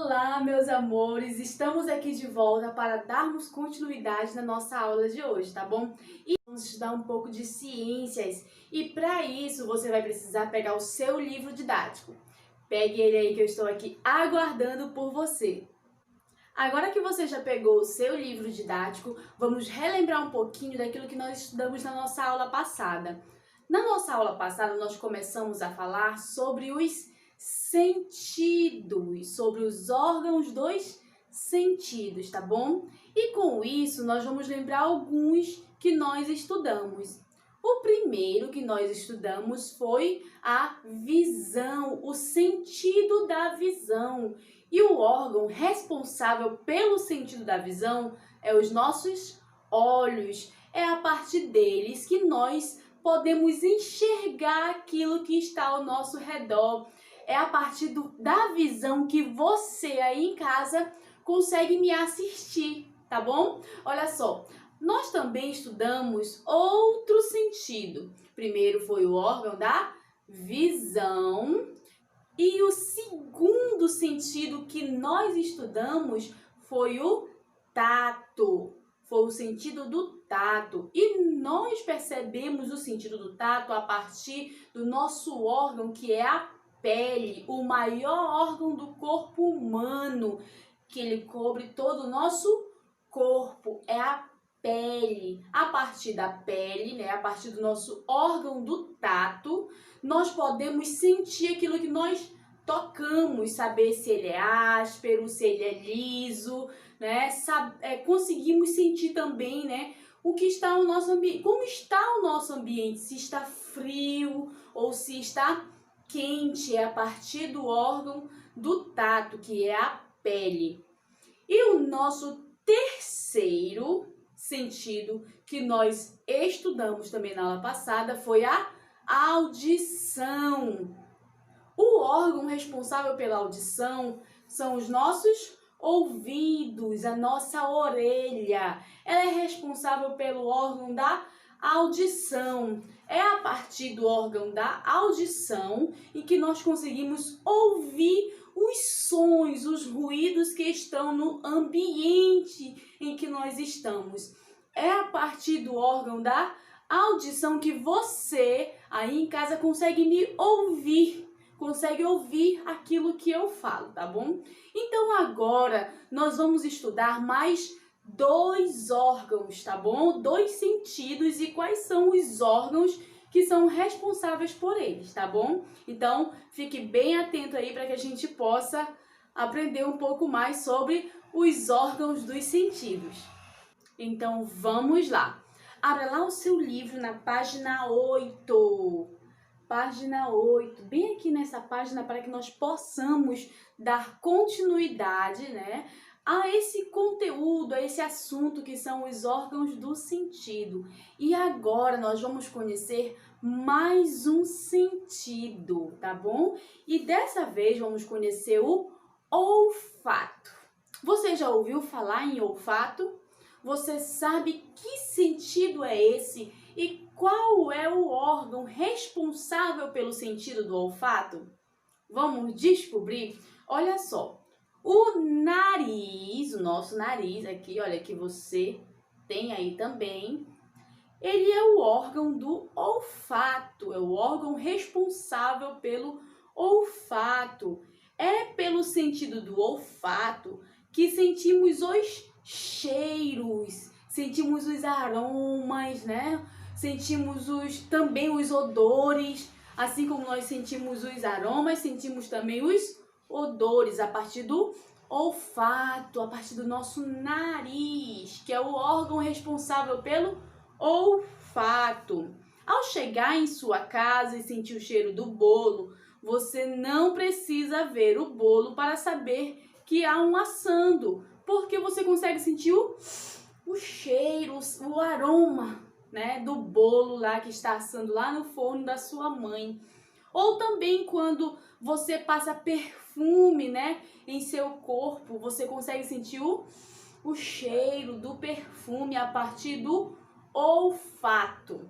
Olá, meus amores! Estamos aqui de volta para darmos continuidade na nossa aula de hoje, tá bom? E vamos estudar um pouco de ciências. E para isso, você vai precisar pegar o seu livro didático. Pegue ele aí que eu estou aqui aguardando por você. Agora que você já pegou o seu livro didático, vamos relembrar um pouquinho daquilo que nós estudamos na nossa aula passada. Na nossa aula passada, nós começamos a falar sobre os sentidos, sobre os órgãos dos sentidos, tá bom? E com isso, nós vamos lembrar alguns que nós estudamos. O primeiro que nós estudamos foi a visão, o sentido da visão. E o órgão responsável pelo sentido da visão é os nossos olhos. É a partir deles que nós podemos enxergar aquilo que está ao nosso redor. É a partir da visão que você aí em casa consegue me assistir, tá bom? Olha só, nós também estudamos outro sentido. Primeiro foi o órgão da visão. E o segundo sentido que nós estudamos foi o tato. Foi o sentido do tato. E nós percebemos o sentido do tato a partir do nosso órgão, que é a pele, o maior órgão do corpo humano, que ele cobre todo o nosso corpo, é a pele. A partir da pele, né, a partir do nosso órgão do tato, nós podemos sentir aquilo que nós tocamos, saber se ele é áspero, se ele é liso, né? Conseguimos sentir também, né, o que está no nosso ambiente, como está o nosso ambiente, se está frio ou se está quente, é a partir do órgão do tato, que é a pele. E o nosso terceiro sentido que nós estudamos também na aula passada foi a audição. O órgão responsável pela audição são os nossos ouvidos, a nossa orelha. Ela é responsável pelo órgão da audição. É a partir do órgão da audição em que nós conseguimos ouvir os sons, os ruídos que estão no ambiente em que nós estamos. É a partir do órgão da audição que você aí em casa consegue me ouvir, consegue ouvir aquilo que eu falo, tá bom? Então agora nós vamos estudar mais dois órgãos, tá bom? Dois sentidos e quais são os órgãos que são responsáveis por eles, tá bom? Então, fique bem atento aí para que a gente possa aprender um pouco mais sobre os órgãos dos sentidos. Então, vamos lá. Abra lá o seu livro na página 8. Página 8, bem aqui nessa página para que nós possamos dar continuidade, né, a esse conteúdo, a esse assunto que são os órgãos do sentido. E agora nós vamos conhecer mais um sentido, tá bom? E dessa vez vamos conhecer o olfato. Você já ouviu falar em olfato? Você sabe que sentido é esse e qual é o órgão responsável pelo sentido do olfato? Vamos descobrir? Olha só. O nariz, o nosso nariz aqui, olha que você tem aí também, ele é o órgão do olfato, é o órgão responsável pelo olfato. É pelo sentido do olfato que sentimos os cheiros, sentimos os aromas, né? Sentimos também os odores, assim como nós sentimos os aromas, sentimos também os odores a partir do olfato, a partir do nosso nariz, que é o órgão responsável pelo olfato. Ao chegar em sua casa e sentir o cheiro do bolo, você não precisa ver o bolo para saber que há um assando, porque você consegue sentir o cheiro, o aroma, né, do bolo lá que está assando lá no forno da sua mãe. Ou também quando você passa perfume, né, em seu corpo, você consegue sentir o cheiro do perfume a partir do olfato,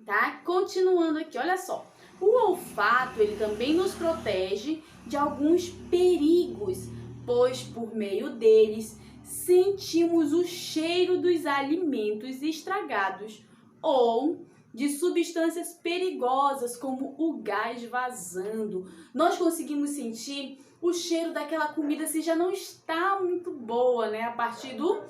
tá? Continuando aqui, olha só. O olfato, ele também nos protege de alguns perigos, pois por meio deles sentimos o cheiro dos alimentos estragados ou de substâncias perigosas, como o gás vazando. Nós conseguimos sentir o cheiro daquela comida se já não está muito boa, né? A partir do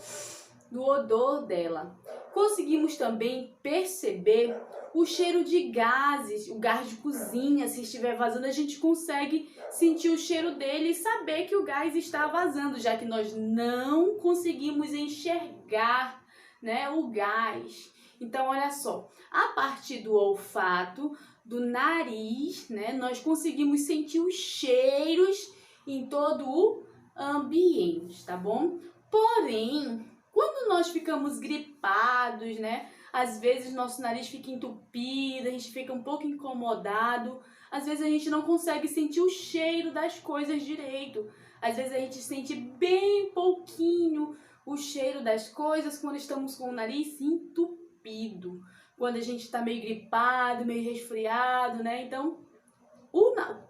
odor dela. Conseguimos também perceber o cheiro de gases, o gás de cozinha, se estiver vazando, a gente consegue sentir o cheiro dele e saber que o gás está vazando, já que nós não conseguimos enxergar, né, o gás. Então, olha só, a partir do olfato, do nariz, né, nós conseguimos sentir os cheiros em todo o ambiente, tá bom? Porém, quando nós ficamos gripados, né, às vezes nosso nariz fica entupido, a gente fica um pouco incomodado, às vezes a gente não consegue sentir o cheiro das coisas direito, às vezes a gente sente bem pouquinho o cheiro das coisas quando estamos com o nariz entupido, quando a gente está meio gripado, meio resfriado, né? Então,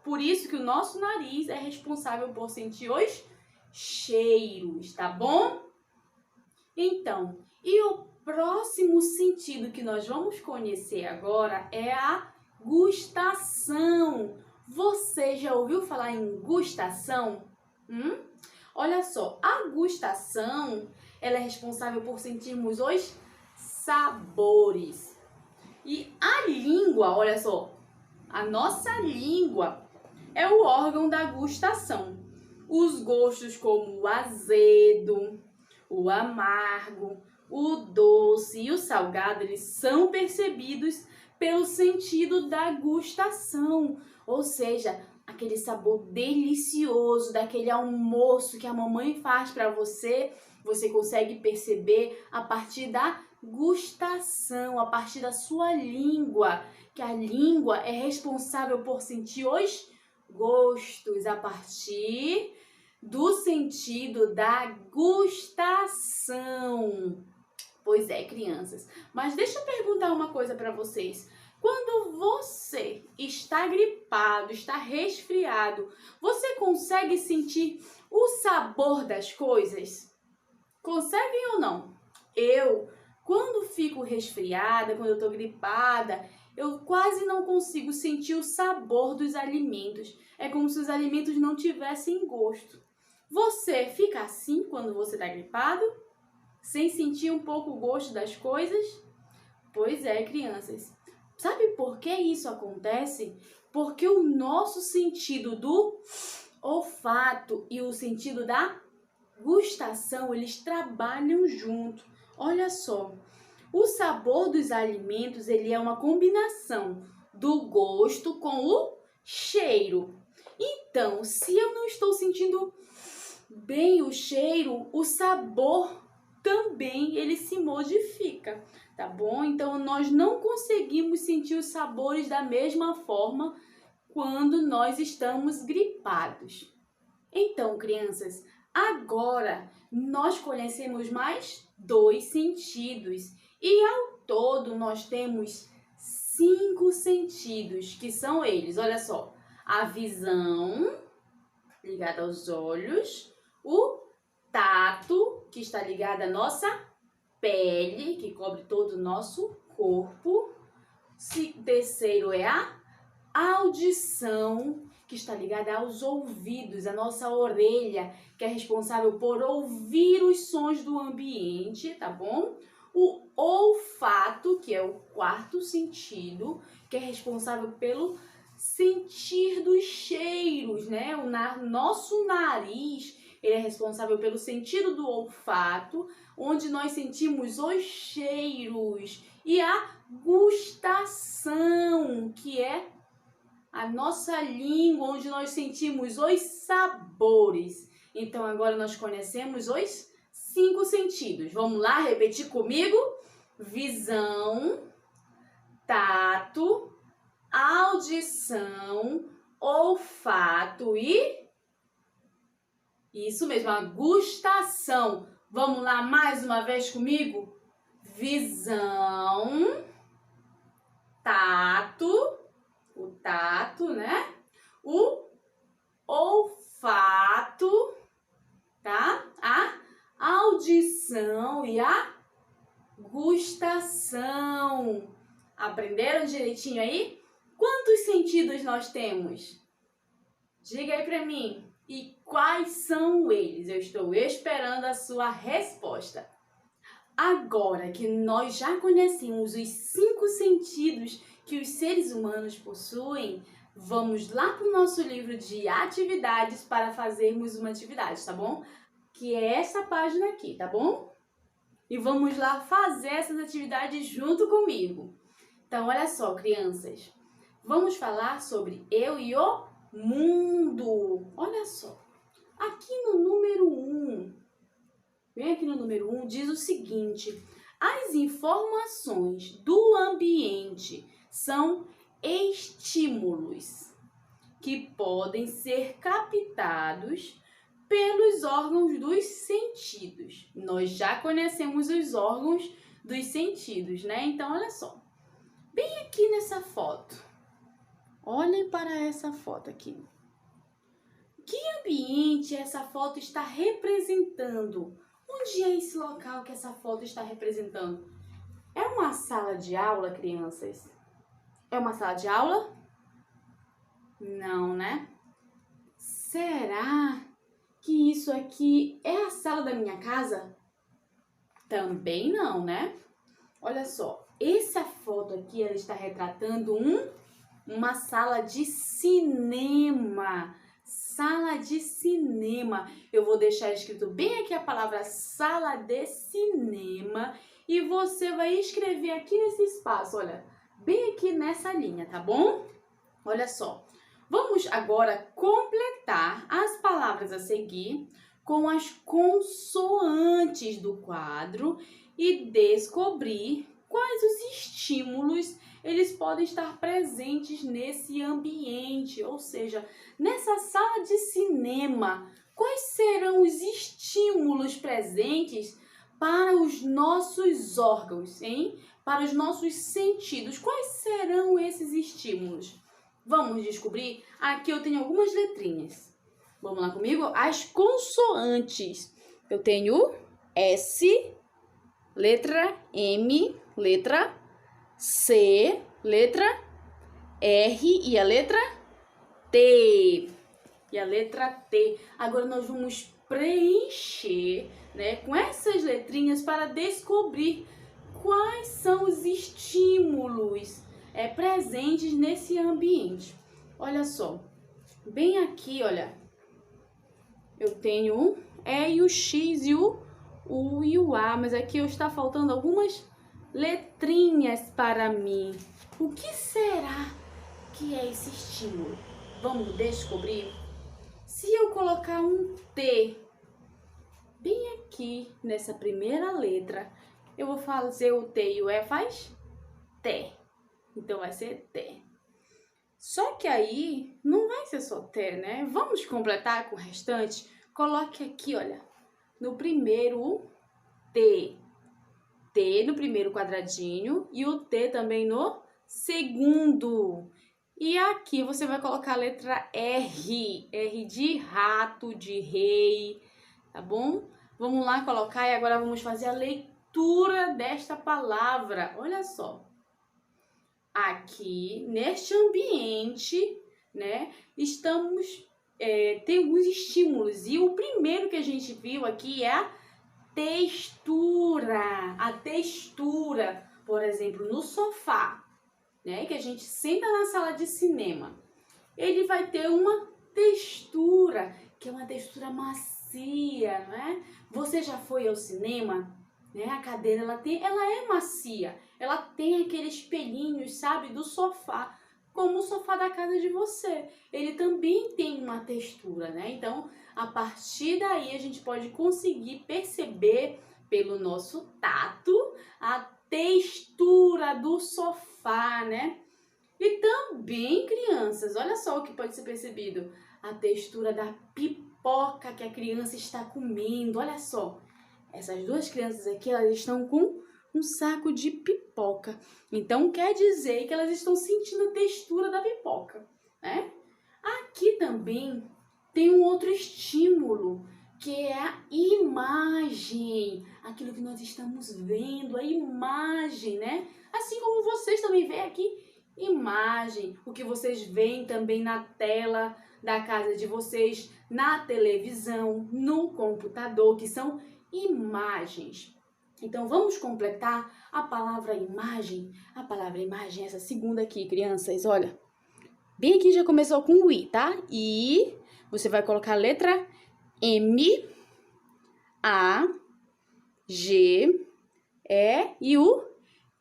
por isso que o nosso nariz é responsável por sentir os cheiros, tá bom? Então, e o próximo sentido que nós vamos conhecer agora é a gustação. Você já ouviu falar em gustação? Olha só, a gustação, ela é responsável por sentirmos os sabores. E a língua, olha só, a nossa língua é o órgão da gustação. Os gostos como o azedo, o amargo, o doce e o salgado, eles são percebidos pelo sentido da gustação, ou seja, aquele sabor delicioso daquele almoço que a mamãe faz para você, você consegue perceber a partir da gustação, a partir da sua língua, que a língua é responsável por sentir os gostos a partir do sentido da gustação. Pois é, crianças. Mas deixa eu perguntar uma coisa para vocês. Quando você está gripado, está resfriado, você consegue sentir o sabor das coisas? Conseguem ou não? Quando fico resfriada, quando eu estou gripada, eu quase não consigo sentir o sabor dos alimentos. É como se os alimentos não tivessem gosto. Você fica assim quando você está gripado? Sem sentir um pouco o gosto das coisas? Pois é, crianças. Sabe por que isso acontece? Porque o nosso sentido do olfato e o sentido da gustação, eles trabalham junto. Olha só, o sabor dos alimentos, ele é uma combinação do gosto com o cheiro. Então, se eu não estou sentindo bem o cheiro, o sabor também ele se modifica, tá bom? Então, nós não conseguimos sentir os sabores da mesma forma quando nós estamos gripados. Então, crianças, agora nós conhecemos mais 2 sentidos e ao todo nós temos 5 sentidos, que são eles, olha só, a visão ligada aos olhos, o tato, que está ligado à nossa pele, que cobre todo o nosso corpo. Terceiro é a audição, que está ligada aos ouvidos, a nossa orelha, que é responsável por ouvir os sons do ambiente, tá bom? O olfato, que é o 4º sentido, que é responsável pelo sentir dos cheiros, né? Nosso nariz, ele é responsável pelo sentido do olfato, onde nós sentimos os cheiros, e a gustação, que é a nossa língua, onde nós sentimos os sabores. Então, agora nós conhecemos os 5 sentidos. Vamos lá, repetir comigo? Visão, tato, audição, olfato e... Isso mesmo, a gustação. Vamos lá mais uma vez comigo? Visão, tato, o tato, né? O olfato tá? A audição e a gustação. Aprenderam direitinho aí? Quantos sentidos nós temos? Diga aí pra mim. E quais são eles? Eu estou esperando a sua resposta. Agora que nós já conhecemos os 5 sentidos que os seres humanos possuem, vamos lá para o nosso livro de atividades para fazermos uma atividade, tá bom? Que é essa página aqui, tá bom? E vamos lá fazer essas atividades junto comigo. Então, olha só, crianças. Vamos falar sobre eu e o mundo. Olha só. Aqui no número 1, bem aqui no número 1, diz o seguinte: as informações do ambiente são estímulos que podem ser captados pelos órgãos dos sentidos. Nós já conhecemos os órgãos dos sentidos, né? Então, olha só. Bem aqui nessa foto. Olhem para essa foto aqui. Que ambiente essa foto está representando? Onde é esse local que essa foto está representando? É uma sala de aula, crianças? É uma sala de aula? Não, né? Será que isso aqui é a sala da minha casa? Também não, né? Olha só, essa foto aqui ela está retratando uma sala de cinema. Sala de cinema. Eu vou deixar escrito bem aqui a palavra sala de cinema e você vai escrever aqui nesse espaço, olha, bem aqui nessa linha, tá bom? Olha só. Vamos agora completar as palavras a seguir com as consoantes do quadro e descobrir quais os estímulos eles podem estar presentes nesse ambiente, ou seja, nessa sala de cinema. Quais serão os estímulos presentes para os nossos órgãos, hein? Para os nossos sentidos? Quais serão esses estímulos? Vamos descobrir? Aqui eu tenho algumas letrinhas. Vamos lá comigo? As consoantes. Eu tenho S, letra M, letra C, letra R e a letra T. E a letra T. Agora nós vamos preencher, né, com essas letrinhas para descobrir quais são os estímulos presentes nesse ambiente. Olha só, bem aqui, olha, eu tenho o E e o X e o U e o A, mas aqui está faltando algumas letrinhas para mim. O que será que é esse estímulo? Vamos descobrir? Se eu colocar um T bem aqui nessa primeira letra, eu vou fazer o T e o E faz T. Então vai ser T. Só que aí não vai ser só T, né? Vamos completar com o restante? Coloque aqui, olha, no primeiro T. T no primeiro quadradinho e o T também no segundo. E aqui você vai colocar a letra R. R de rato, de rei, tá bom? Vamos lá colocar e agora vamos fazer a leitura desta palavra. Olha só. Aqui, neste ambiente, né, tem alguns estímulos. E o primeiro que a gente viu aqui é a textura. A textura, por exemplo, no sofá, né, que a gente senta na sala de cinema. Ele vai ter uma textura, que é uma textura macia, né? Você já foi ao cinema? Né? A cadeira ela é macia, ela tem aqueles pelinhos, sabe, do sofá, como o sofá da casa de você. Ele também tem uma textura, né? Então, a partir daí a gente pode conseguir perceber pelo nosso tato a textura do sofá, né? E também, crianças, olha só o que pode ser percebido, a textura da pipoca que a criança está comendo. Olha só. Essas duas crianças aqui, elas estão com um saco de pipoca. Então, quer dizer que elas estão sentindo a textura da pipoca, né? Aqui também tem um outro estímulo, que é a imagem, aquilo que nós estamos vendo, a imagem, né? Assim como vocês também veem aqui, imagem, o que vocês veem também na tela da casa de vocês, na televisão, no computador, que são imagens. Então, vamos completar a palavra imagem. A palavra imagem, essa segunda aqui, crianças, olha. Bem aqui já começou com o I, tá? I, você vai colocar a letra M, A, G, E e o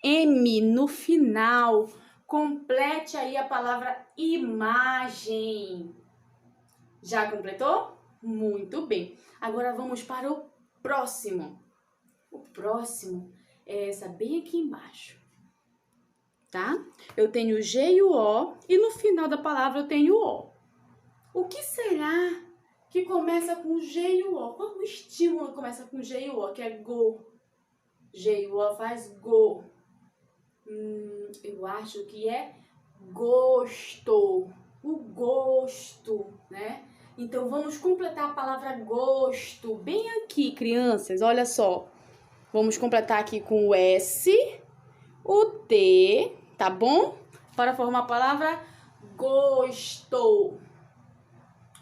M no final. Complete aí a palavra imagem. Já completou? Muito bem. Agora vamos para o próximo. O próximo é essa bem aqui embaixo, tá? Eu tenho o G e o O e no final da palavra eu tenho o O. O que será que começa com G e o O? Qual o estímulo que começa com G e o O? Que é go. G e o O faz go. Eu acho que é gosto. O gosto, né? Então, vamos completar a palavra gosto. Bem aqui, crianças, olha só. Vamos completar aqui com o S, o T, tá bom? Para formar a palavra gosto.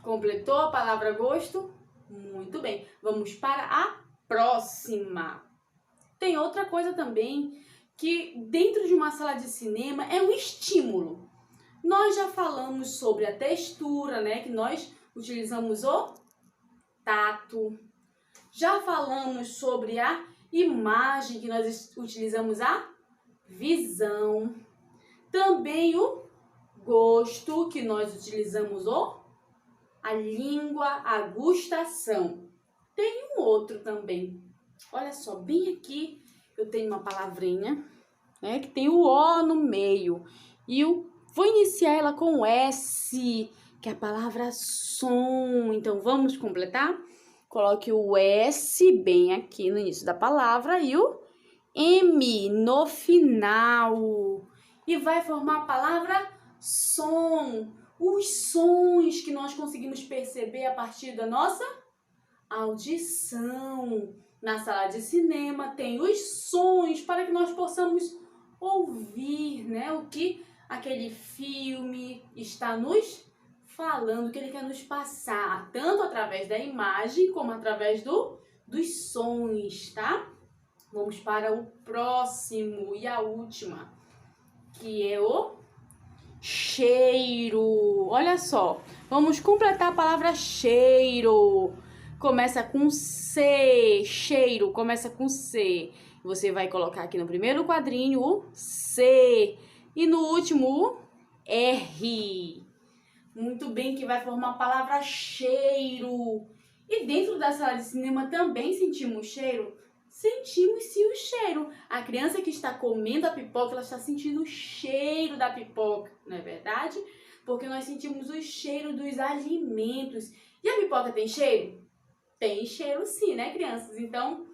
Completou a palavra gosto? Muito bem. Vamos para a próxima. Tem outra coisa também que dentro de uma sala de cinema é um estímulo. Nós já falamos sobre a textura, né? Que nós utilizamos o tato. Já falamos sobre a imagem, que nós utilizamos a visão. Também o gosto, que nós utilizamos a língua, a gustação. Tem um outro também. Olha só, bem aqui eu tenho uma palavrinha, né, que tem o O no meio. E eu vou iniciar ela com S, que é a palavra som. Então, vamos completar? Coloque o S bem aqui no início da palavra e o M no final. E vai formar a palavra som. Os sons que nós conseguimos perceber a partir da nossa audição. Na sala de cinema tem os sons para que nós possamos ouvir, né, o que aquele filme está nos falando, o que ele quer nos passar, tanto através da imagem como através dos sons, tá? Vamos para o próximo e a última, que é o cheiro. Olha só, vamos completar a palavra cheiro. Começa com C, cheiro, começa com C. Você vai colocar aqui no primeiro quadrinho o C e no último o R. Muito bem, que vai formar a palavra cheiro. E dentro da sala de cinema também sentimos cheiro? Sentimos sim o cheiro. A criança que está comendo a pipoca, ela está sentindo o cheiro da pipoca, não é verdade? Porque nós sentimos o cheiro dos alimentos. E a pipoca tem cheiro? Tem cheiro sim, né, crianças? Então,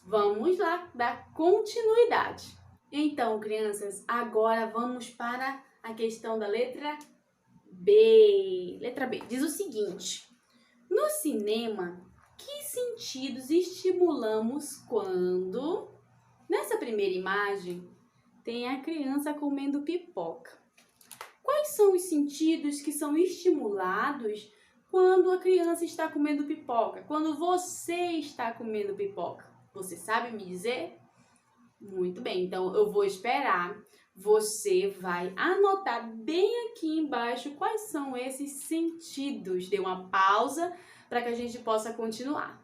vamos lá dar continuidade. Então, crianças, agora vamos para a questão da letra B. Letra B diz o seguinte: no cinema, que sentidos estimulamos quando, nessa primeira imagem, tem a criança comendo pipoca? Quais são os sentidos que são estimulados quando a criança está comendo pipoca? Quando você está comendo pipoca? Você sabe me dizer? Muito bem, então eu vou esperar. Você vai anotar bem aqui embaixo quais são esses sentidos. Dê uma pausa para que a gente possa continuar.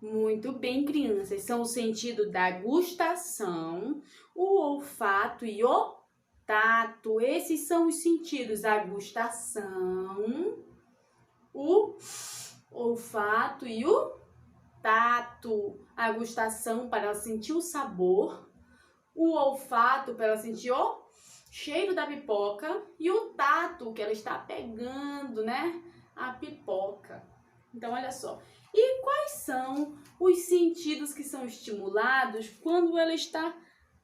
Muito bem, crianças. São o sentido da gustação, o olfato e o tato. Esses são os sentidos: a gustação, o olfato e o tato. A gustação para ela sentir o sabor, o olfato para ela sentir o cheiro da pipoca e o tato que ela está pegando, né, a pipoca. Então, olha só. E quais são os sentidos que são estimulados quando ela está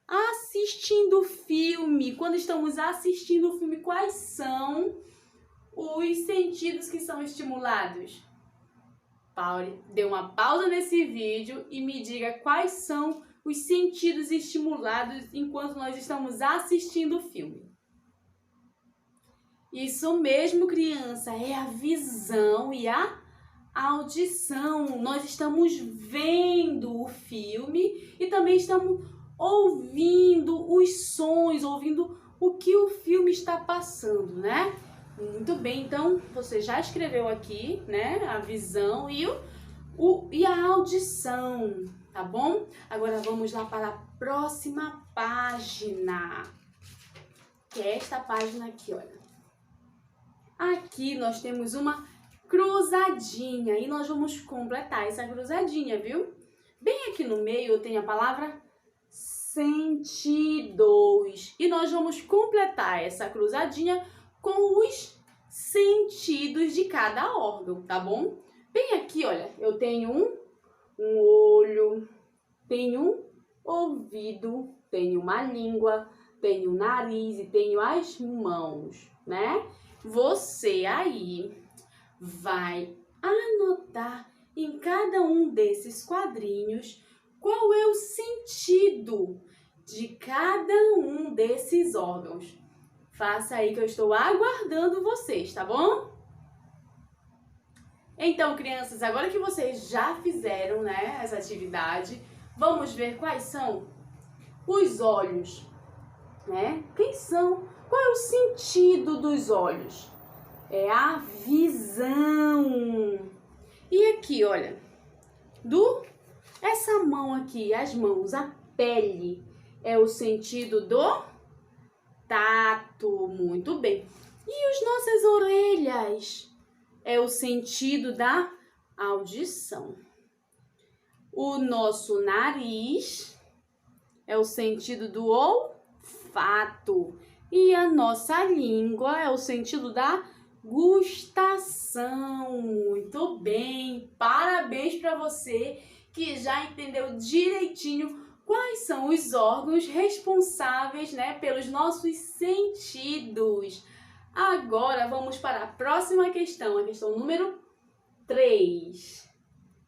assistindo o filme? Quando estamos assistindo o filme, quais são os sentidos que são estimulados? Dê uma pausa nesse vídeo e me diga quais são os sentidos estimulados enquanto nós estamos assistindo o filme. Isso mesmo, criança, é a visão e a audição. Nós estamos vendo o filme e também estamos ouvindo os sons, ouvindo o que o filme está passando, né? Muito bem, então você já escreveu aqui, né, a visão e a audição, tá bom? Agora vamos lá para a próxima página, que é esta página aqui, olha. Aqui nós temos uma cruzadinha e nós vamos completar essa cruzadinha, viu? Bem aqui no meio eu tenho a palavra sentidos e nós vamos completar essa cruzadinha com os sentidos de cada órgão, tá bom? Bem aqui, olha, eu tenho um olho, tenho um ouvido, tenho uma língua, tenho o nariz e tenho as mãos, né? Você aí vai anotar em cada um desses quadrinhos qual é o sentido de cada um desses órgãos. Faça aí que eu estou aguardando vocês, tá bom? Então, crianças, agora que vocês já fizeram, né, essa atividade, vamos ver quais são os olhos, né? Quem são? Qual é o sentido dos olhos? É a visão. E aqui, olha, essa mão aqui, as mãos, a pele, é o sentido do tato. Muito bem. E as nossas orelhas? É o sentido da audição. O nosso nariz é o sentido do olfato. E a nossa língua é o sentido da gustação. Muito bem. Parabéns para você que já entendeu direitinho quais são os órgãos responsáveis, né, pelos nossos sentidos. Agora vamos para a próxima questão, a questão número 3.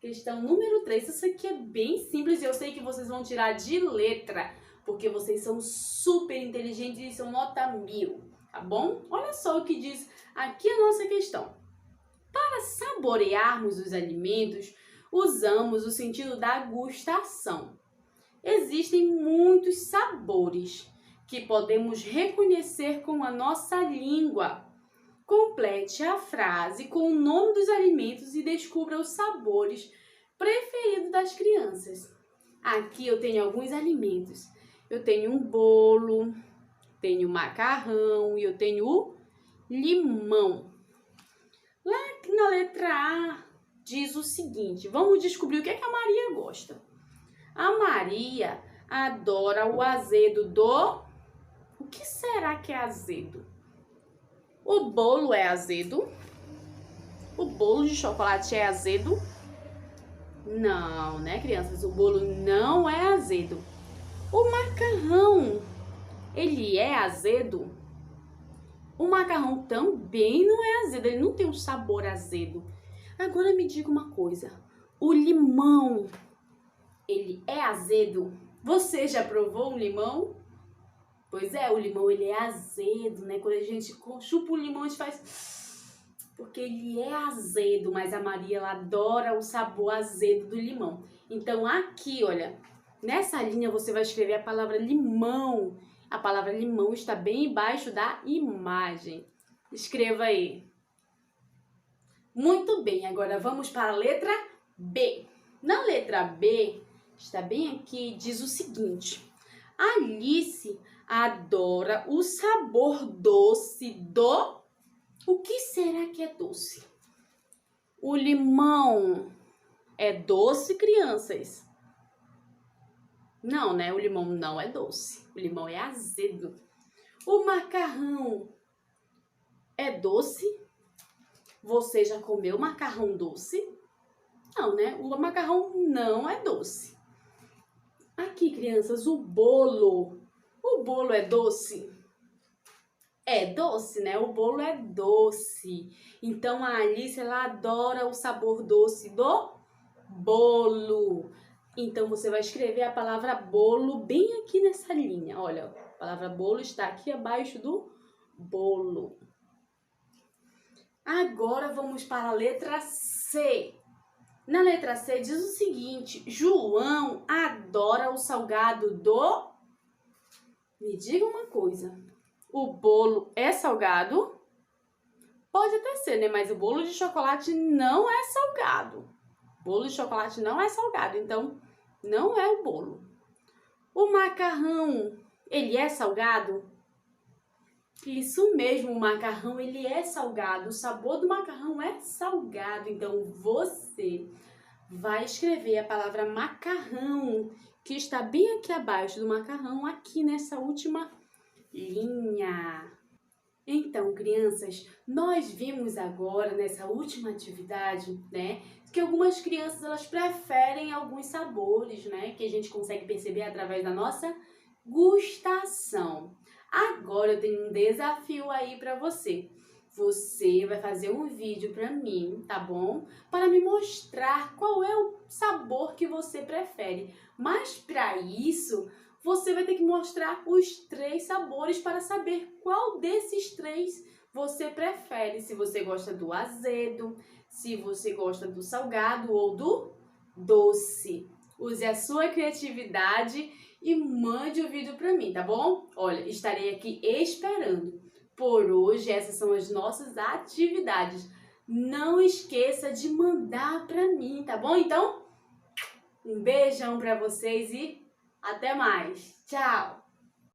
Questão número 3. Essa aqui é bem simples e eu sei que vocês vão tirar de letra, porque vocês são super inteligentes e são nota 1000, tá bom? Olha só o que diz aqui a nossa questão. Para saborearmos os alimentos, usamos o sentido da gustação. Existem muitos sabores que podemos reconhecer com a nossa língua. Complete a frase com o nome dos alimentos e descubra os sabores preferidos das crianças. Aqui eu tenho alguns alimentos. Eu tenho um bolo, tenho macarrão e eu tenho o limão. Lá na letra A diz o seguinte, vamos descobrir o que é que a Maria gosta. A Maria adora o azedo do... O que será que é azedo? O bolo é azedo? O bolo de chocolate é azedo? Não, né, crianças? O bolo não é azedo. O macarrão, ele é azedo? O macarrão também não é azedo, ele não tem um sabor azedo. Agora me diga uma coisa, o limão, ele é azedo? Você já provou um limão? Pois é, o limão ele é azedo, né? Quando a gente chupa o limão, a gente faz... Porque ele é azedo, mas a Maria ela adora o sabor azedo do limão. Então aqui, olha, nessa linha você vai escrever a palavra limão. A palavra limão está bem embaixo da imagem. Escreva aí. Muito bem, agora vamos para a letra B. Na letra B, está bem aqui, diz o seguinte. Alice adora o sabor doce do... O que será que é doce? O limão é doce, crianças? Não, né? O limão não é doce. O limão é azedo. O macarrão é doce? Você já comeu macarrão doce? Não, né? O macarrão não é doce. Aqui, crianças, o bolo. O bolo é doce? É doce, né? O bolo é doce. Então a Alice, ela adora o sabor doce do bolo. Então você vai escrever a palavra bolo bem aqui nessa linha. Olha, a palavra bolo está aqui abaixo do bolo. Agora vamos para a letra C. Na letra C diz o seguinte: João adora o salgado do... Me diga uma coisa. O bolo é salgado? Pode até ser, né? Mas o bolo de chocolate não é salgado. O bolo de chocolate não é salgado, então não é o bolo. O macarrão, ele é salgado? Isso mesmo, o macarrão, ele é salgado. O sabor do macarrão é salgado. Então você vai escrever a palavra macarrão, que está bem aqui abaixo do macarrão, aqui nessa última linha. Então, crianças, nós vimos agora nessa última atividade, né, que algumas crianças elas preferem alguns sabores, né, que a gente consegue perceber através da nossa gustação. Agora eu tenho um desafio aí para você. Você vai fazer um vídeo para mim, tá bom? Para me mostrar qual é o sabor que você prefere. Mas para isso, você vai ter que mostrar os 3 sabores para saber qual desses 3 você prefere. Se você gosta do azedo, se você gosta do salgado ou do doce. Use a sua criatividade e mande o vídeo para mim, tá bom? Olha, estarei aqui esperando. Por hoje, essas são as nossas atividades. Não esqueça de mandar para mim, tá bom? Então, um beijão para vocês e até mais. Tchau!